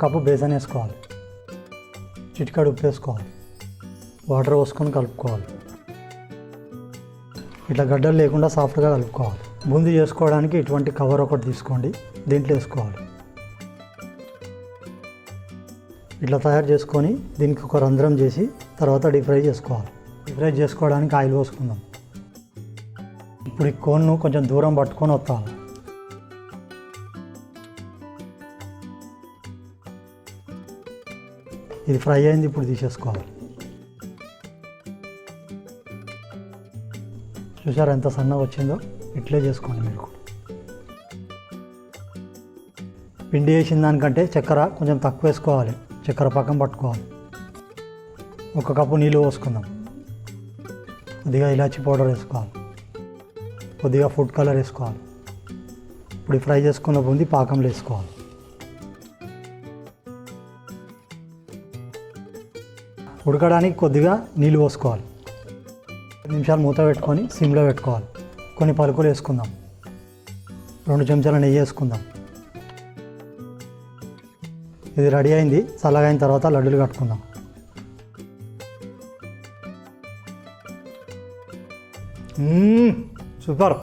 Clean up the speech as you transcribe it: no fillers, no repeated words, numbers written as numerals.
Cup besan వేసుకోవాలి, చిటికెడు ఉప్పు వేసుకోవాలి, వాటర్ పోసుకొని కలుపుకోవాలి. ఇట్లా గడ్డలు లేకుండా సాఫ్ట్గా కలుపుకోవాలి. బూందీ చేసుకోవడానికి ఇటువంటి కవర్ ఒకటి తీసుకోండి, దీంట్లో వేసుకోవాలి. ఇట్లా తయారు చేసుకొని దీనికి ఒక రంధ్రం చేసి తర్వాత డీప్ ఫ్రై చేసుకోవాలి. డీప్ ఫ్రై చేసుకోవడానికి ఆయిల్ పోసుకుందాం. ఇప్పుడు ఈ కోన్ను కొంచెం దూరం పట్టుకొని వస్తాను. ఇది ఫ్రై అయింది, ఇప్పుడు తీసేసుకోవాలి. చూసారా ఎంత సన్నగా వచ్చిందో? ఇట్లే చేసుకోండి మీరు కూడా. పిండి వేసిన దానికంటే చక్కెర కొంచెం తక్కువ వేసుకోవాలి, చక్కెర పక్కన పట్టుకోవాలి. 1 కప్పు నీళ్ళు పోసుకుందాం. కొద్దిగా ఇలాచీ పౌడర్ వేసుకోవాలి, కొద్దిగా ఫుడ్ కలర్ వేసుకోవాలి. ఇప్పుడు ఫ్రై చేసుకున్న బూందీ పాకంలో వేసుకోవాలి. ఉడకడానికి కొద్దిగా నీళ్ళు పోసుకోవాలి. 5 నిమిషాలు మూత పెట్టుకొని సిమ్లో పెట్టుకోవాలి. కొన్ని పలుకులు వేసుకుందాం, 2 చెంచాల నెయ్యి వేసుకుందాం. ఇది రెడీ అయింది. చల్లగైన తర్వాత లడ్డూలు కట్టుకుందాం. సూపర్.